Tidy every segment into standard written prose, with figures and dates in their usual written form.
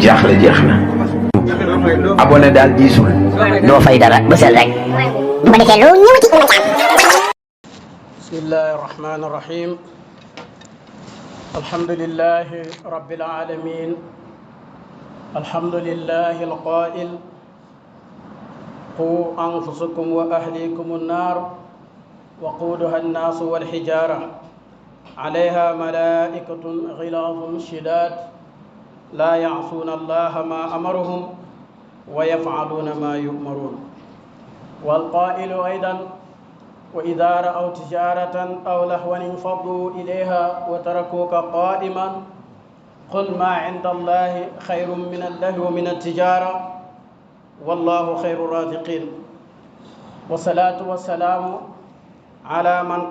jaaxle jeex na. abonné daal diisul. doo fay dara bësal rek. bu ko defee lu ñëwati mën a am. bismillahi rahmani rahim. alhamdulillahi rabbil alamin. alhamdulillahi alqail. qu anfusakum wa ahlikum annar. waquuduha annaasu walxijaara. عليها ملائكة غلاظ شداد لا يعصون الله ما أمرهم ويفعلون ما يؤمرون والقائل أيضا وإذا رأوا تجارة أو لهوا انفضوا إليها وتركوك قائما قل ما عند الله خير من اللهو ومن التجارة والله خير الرازقين والصلاة والسلام على من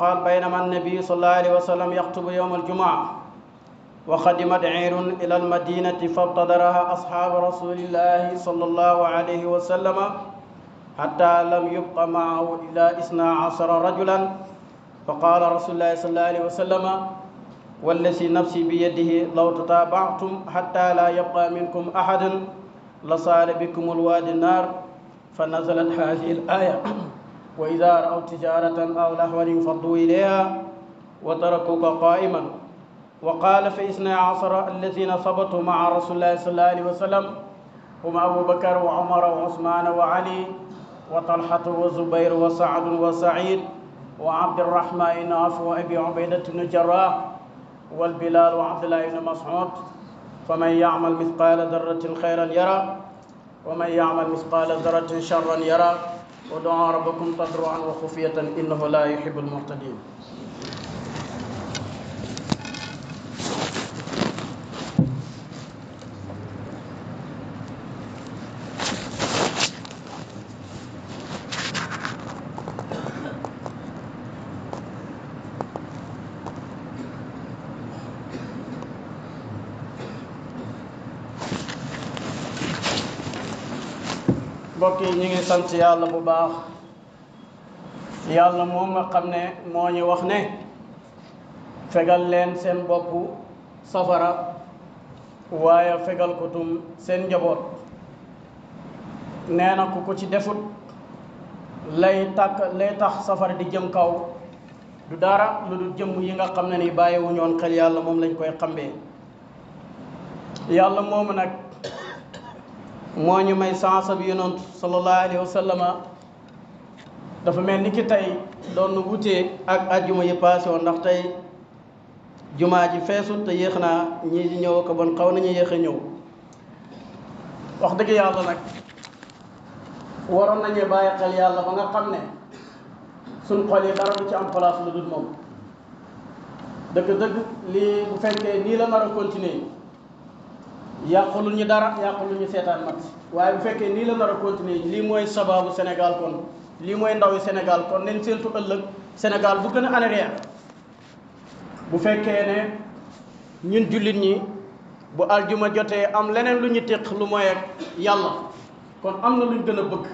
قال بينما النبي صلى الله عليه وسلم يخطب يوم الجمعة وقدمت عير إلى المدينة فابتدرها أصحاب رسول الله صلى الله عليه وسلم حتى لم يبق معه إلا 12 رجلا فقال رسول الله صلى الله عليه وسلم والذي نفسي بيده لو تتابعتم حتى لا يبقى منكم أحد لصال بكم الوادي النار فنزلت هذه الآية وإذا رأوا تجارة أو لهوا انفضوا إليها وتركوك قائما وقال في 12 الذين ثبتوا مع رسول الله صلى الله عليه وسلم هم أبو بكر وعمر وعثمان وعلي وطلحة وزبير وسعد وسعيد وعبد الرحمن بن عوف وأبي عبيدة بن الجراح والبلال وعبد الله بن مسعود فمن يعمل مثقال ذرة خيرا يرى ومن يعمل مثقال ذرة شرا يرى ودعوا ربكم تضرعا وخفية إنه لا يحب المعتدين. mbokk yi ñu ngi sant yàlla bu baax yàlla moom nga xam ne moo ñu wax ne fegal leen seen bopp safara waaye fegal ko tum seen njaboot nee na ku ko ci defut lay tax safara di jëm kaw du dara lu dul jëmm yi nga xam ne ni bàyyiwuñu woon xel yàlla moom lañ koy xambee yàlla moomu nag moo ñu may sansa bi yonent sallallahu alayhi wa sallama dafa mel ni ki tey doon nu wutee ak ajjuma yi paase woon ndax tey jumaa ji feesut te yéex naa ñii di ñëw ko bon xaw nañu yéex a ñëw wax dëgg yàlla nag waroon nañu bàyyi xel yàlla ba nga xam ne suñ xol yi dara du ci am place lu dul moom dëgg-dëgg lii bu fekkee nii la nar a continuer yàqulu ñu dara yàqulu ñu seetaan mat waaye bu fekkee nii la nar a continuer lii mooy sababu Sénégal kon lii mooy ndawi Sénégal kon nañ séentu ëllëg Sénégal bu gën a en arrière bu fekkee ne ñun jullit ñi bu aljuma jotee am leneen lu ñu téq lu mooy ak yàlla kon am na luñ gën a bëgg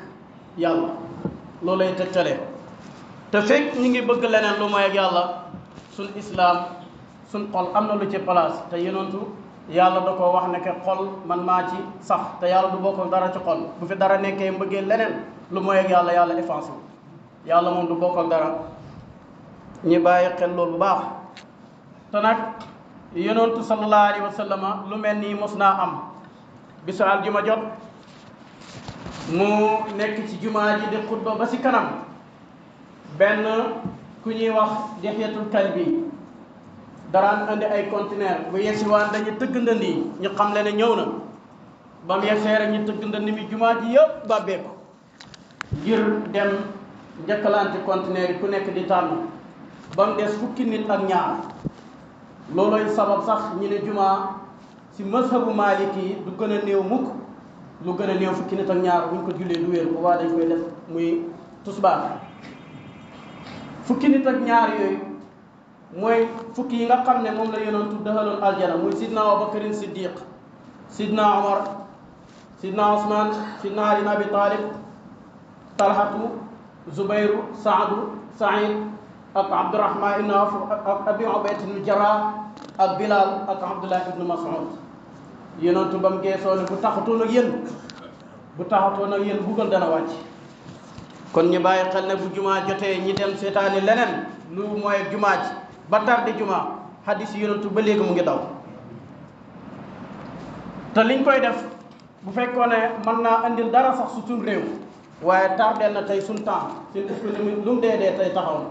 yàlla loolu lay tegtale te fekk ñu ngi bëgg leneen lu mooy ak yàlla suñ islaam suñ xol am na lu ci place te yonentu yàlla da ko wax ne ke xol man maa ci sax te yàlla du bokk dara ci xol bu fi dara nekkee mbëggee leneen lu mooy ak yàlla yàlla effacé yàlla moom du bokk ak dara ñi bàyyi xel loolu bu baax te nag yonentu sallallahu alayhi wa sallama lu mel nii mos naa am bisu aljuma jot mu nekk ci jumaa ji di xutba ba si kanam benn ku ñuy wax Dihyatul Kalbi daraan andi ay conteneur bu yegsi waan dañu tëgg ndënd yi ñu xam le ne ñëw na ba mu yegsee rek ñu tëgg ndënd mi jumaa ji yëpp bàbbeeku ngir dem njëkkalante conteneur yi ku nekk di tànn ba mu des fukki nit ak ñaar looloy sabab sax ñu ne jumaa si mazhabu maliki yi du gën a néew mukk lu gën a néew fukki nit ak ñaar buñ ko jullee du wéer bu waa dañ koy def muy tusbaar fukki nit ak ñaar yooyu mooy fukki yi nga xam ne moom la yonentu dëxaloon aljana muy sidna Abubakarin Siddiq sidna Omar sidna Osman sidna Ali ibn Abi Talib Talhatu Zubayru Saadu Saïd ak Abdurahman ibn Awf ak Abi Ubayda ibn Jarrah ak Bilal ak Abdullah ibnu Mas'ud yonentu bam geesoo ne bu taxatoon ak yéen bugal dana wàcc. kon ñu bàyyi xel ne bu jumaa jotee ñi dem seetaani leneen lu mooy jumaa ji ba tardi jumaa hadis yonentu ba léegi mu ngi daw te liñ koy def bu fekkoon ne mën naa andil dara sax su suñ réew waaye tardeel na tey suñ temps suñ économie lu mu dee tey taxaw na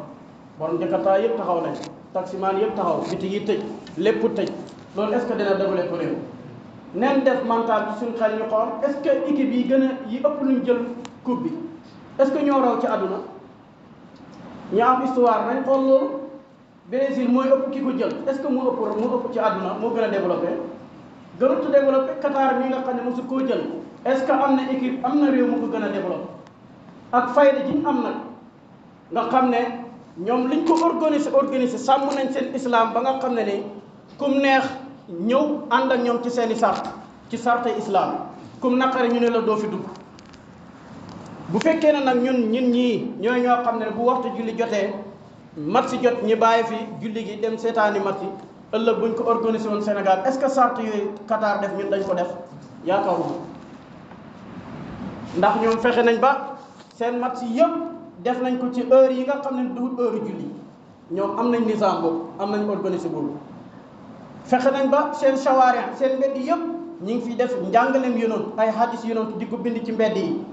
borom Jakarta yëpp taxaw nañ taximaan yëpp taxaw bitig yi tëj lépp tëj loolu est ce que dina développé réew nen def mental ci suñ xel ñu xool est ce que équipe yi gën a yi ëpp luñ jël coupe bi est ce que ñoo raw ci àdduna ñu am histoire nañ xool loolu Brésil mooy ëpp ki ko jël est ce que moo ëpp ci àdduna moo gën a développé gënut développé Qatar mi nga xam ne mosu koo jël est ce que am na équipe am na réew mu ko gën a développé ak fayda ji ñu am nag nga xam ne ñoom liñ ko organisé sàmm nañ seen islam ba nga xam ne ni kum neex ñëw ànd ak ñoom ci seen i sart ci sarte islam kum naqare ñu ne la doo fi dugg bu fekkee ne nag ñun ñii ñooy ñoo xam ne bu waxtu julli jotee mat si jot ñi bàyyi fi julli gi dem seetaani mat si ëllëg buñ ko organisé woon Sénégal est ce que sart yooyu Qatar def ñun dañ ko def yaakaaruma ndax ñoom fexe nañ ba seen mat si yëpp def nañ ko ci heure yi nga xam ne du heure julli ñoom am nañ nizaam boobu am nañ organisé boobu fexe nañ ba seen shawaari seen mbedd yëpp ñi ngi fi def njàngaleem yonent ay hadis yonent di ko bind ci mbedd yi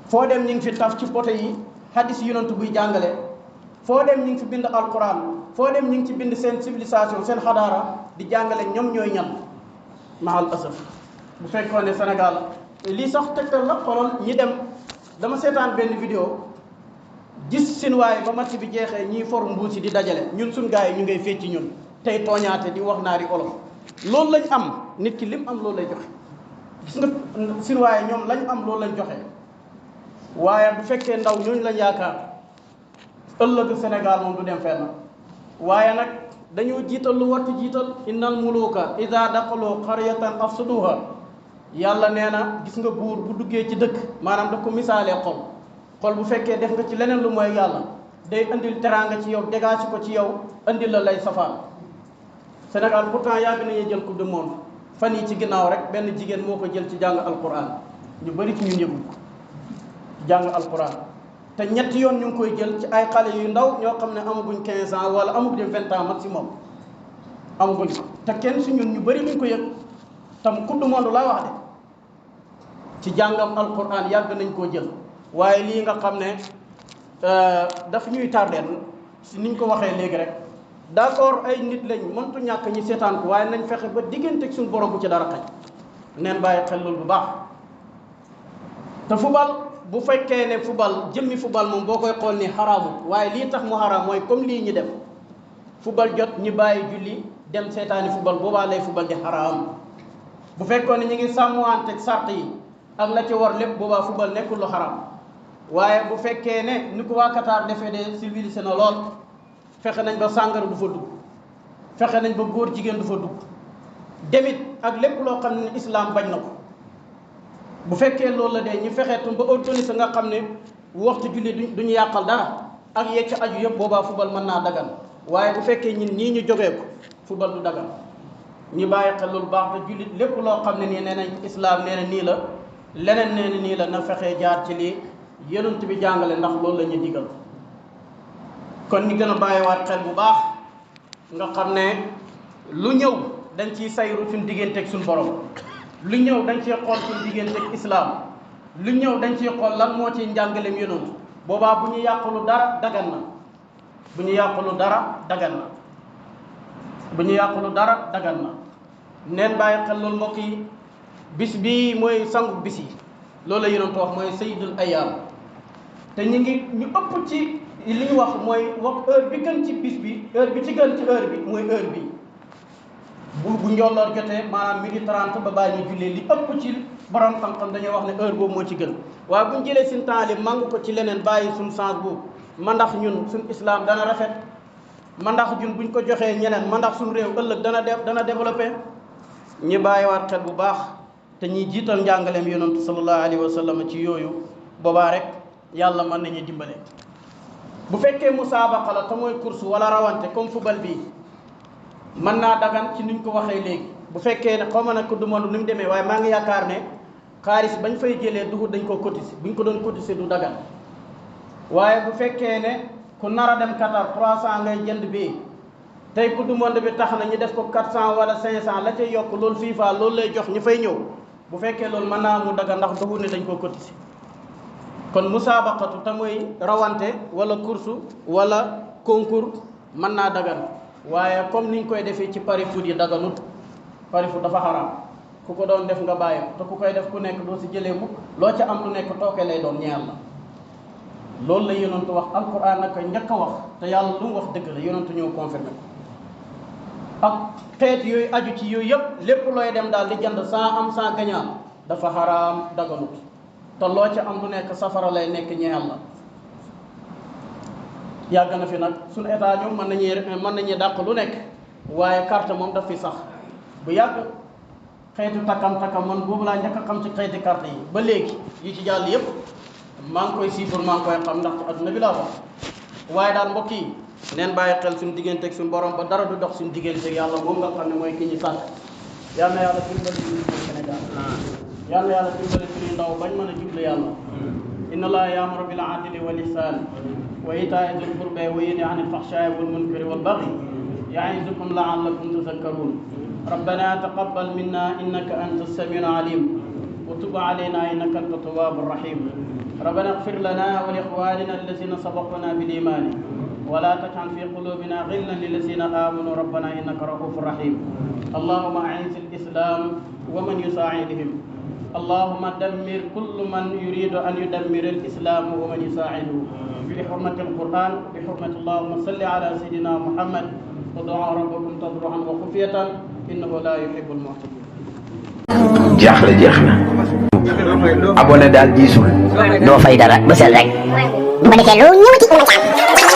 foo dem ñi ngi fi taf ci poto yi hadis yonent buy jàngale foo dem ñi ngi fi bind alquran foo dem ñi ngi ci bind seen civilisation seen xadaara di jàngale ñoom ñooy ñan mahal asaf bu fekkoon ne Sénégal lii sax tegtal la xoolal ñi dem dama seetaan benn vidéo gis seen waaye ba match bi jeexee ñiy for mbuus yi di dajale ñun suñ gars yi ñu ngay fecci ñun tey tooñaate di wax naari olof loolu lañ am nit ki lim am loolu lay joxe gis nga seen waaye ñoom lañ am loolu lañ joxe waaye bu fekkee ndaw ñooñu lañ yaakaar ëllëg Sénégal moom du dem fenn waaye nag dañoo jiital lu warti jiital innal muluka ida daqalu qaryatan afsaduha yàlla nee na gis nga buur bu duggee ci dëkk maanaam daf ko misaalee xol bu fekkee def nga ci leneen lu mooy yàlla day indil teraanga ci yow dégage ko ci yow indil la lay safaan Sénégal pourtant yàgg nañuy jël coupe du monde fan yi ci ginnaaw rek benn jigéen moo ko jël ci jàng alquran ñu bëri ci ñun yëgul ko jàng alquran te ñetti yoon ñu ngi koy jël ci ay xale yu ndaw ñoo xam ne amaguñ 15 ans wala amaguñ 20 ans maximum amaguñ ko te kenn si ñun ñu bëri luñ ko yëg tam coupe du monde laa wax de ci jàngam alquran yàgg nañ koo jël waaye lii nga xam ne daf ñuy tardeel si niñ ko waxee léegi rek d'accord ay nit lañ mëntu ñàkk ñi seetaan ko waaye nañ fexe ba diggante ak suñu borom bu ci dara xaj neen bàyyi xel loolu bu baax te football bu fekkee ne football jëmmi football moom boo koy xool ni xaraamul waaye lii tax mu xaraam mooy comme lii ñu def football jot ñi bàyyi julli dem seetaani football boobaa lay football di xaraam bu fekkoon ne ñu ngi sàmmanteeg sart yi ak la ci war lépp boobaa football nekkul lu xaraam waaye bu fekkee ne ni ko waa Qatar defee de civilisé na lool fexe nañ ba sàngara du fa dugg fexe nañ ba góor jigéen du fa dugg demit ak lépp loo xam ne islam bañ na ko bu fekkee loolu la de ñu fexeetum ba organiser nga xam ne waxtu julli duñu yàqal dara ak yecc aju yëpp boobaa football mën naa dagan waaye bu fekkee ñun nii ñu jógee ko football du dagan ñu bàyyi xel loolu baax te jullit lépp loo xam ne nii nee nañ islam nee na nii la leneen nee na nii la na fexee jaar ci lii yonent bi jàngale ndax loolu la ñuy digal kon ñu gën a bàyyiwaat xel bu baax nga xam ne lu ñëw dañ ciy sayru suñ digganteeg suñ borom lu ñëw dañ ciy xool suñ digganteeg islam lu ñëw dañ ciy xool lan moo ciy njàngaleem yonent boobaa bu ñu yàqulu dara dagan na bu ñu yàqulu dara dagan na bu ñu yàqulu dara dagan na neen bàyyi xel loolu mbokk yi bis bii mooy sangu bis yi loolu la yonent wax mooy sayyidul ayyaam te ñu ëpp ci li ñu wax mooy wax heure bi gën ci bis bi heure bi ci gën ci heure bi mooy heure bi bu njolloor jotee maanaam 12h30 ba bàyyi ñu jullee li ëpp ci borom xam-xam dañoo wax ne heure boobu moo ci gën waaye bu ñu jëlee suñ temps li mangu ko ci leneen bàyyi suñ sens boobu ma ndax ñun suñ islam dana rafet ma ndax ñun buñ ko joxee ñeneen ma ndax suñ réew ëllëg dana développé ñi bàyyiwaat xel bu baax te ñi jiital njàngaleem yonantu sallallahu alayhi wa sallam ci yooyu boobaa rek yàlla mën nañu dimbale bu fekkee musaabaqa la te mooy course wala rawante comme football bi mën naa dagan ci niñ ko waxee léegi bu fekkee ne xaw ma nag du monde ni mu demee waaye maa ngi yaakaar ne xaalis bañ fay jëlee duhut dañ ko cotiser buñ ko doon cotiser du dagan waaye bu fekkee ne ku nar a dem Qatar 300 ngay jënd bii tey coupe du monde bi tax na ñu def ko 400 wala 500 la cay yokk loolu FIFA loolu lay jox ñu fay ñëw bu fekkee loolu mën naa mu dagan ndax duhut ne dañ ko cotiser kon musaabaqatu te mooy rawante wala course wala concours mën naa dagan waaye comme niñ koy defee ci pari foot yi daganut pari foot dafa xaraam ku ko doon def nga bàyyi te ku koy def ku nekk doo si jëlee mukk loo ca am lu nekk tooke lay doon ñeel la loolu la yonentu wax alquran naka njëkk a wax te yàlla lu mu wax dëgg la yonentu ñëw confirmé ko ak xeet yooyu aju ci yooyu yëpp lépp looy dem daal di jënd sans am sans gagnant dafa xaraam daganut te loo ca am lu nekk safara lay nekk ñeel la yàgg na fi nag suñu état ñoom mën nañuy dàq lu nekk waaye carte moom daf fi sax bu yàgg xeetu takkam man boobu laa njëkk a xam ci xeeti carte yi ba léegi yi ci jàll yëpp maa ngi koy siifur maa ngi koy xam ndax ci adduna bi laa wax waaye daal mbokk yi neen bàyyi xel suñu diggante ak suñu borom ba dara du dox suñu diggante ak yàlla moom nga xam ne mooy ki ñu sàkk yal na yàlla dimbali suñu Sénégal yal na yàlla dimbali suñu ndaw bañ mën a jublu yàlla inna allaha ya'muru bil adli wal ihsan wa ita'i dhil qurba wa yanha 'anil fahsha'i wal munkari wal baghi ya'izukum la'allakum tadhakkarun ربنا تقبل منا إنك أنت السميع العليم وتب علينا إنك أنت التواب الرحيم ربنا اغفر لنا ولإخواننا الذين سبقونا بالإيمان ولا تجعل في قلوبنا غلا للذين آمنوا ربنا إنك رؤوف رحيم اللهم أعز الإسلام ومن يساعدهم اللهم دمر كل من يريد أن يدمر الإسلام ومن يساعده بحرمة القرآن بحرمة اللهم صل على سيدنا محمد ودعوا ربكم تضرعا وخفية إنه لا يحب المعتدين jaaxle jeex na abonné daal diisul doo fay dara bësal rek bu ko defee lu ñëwati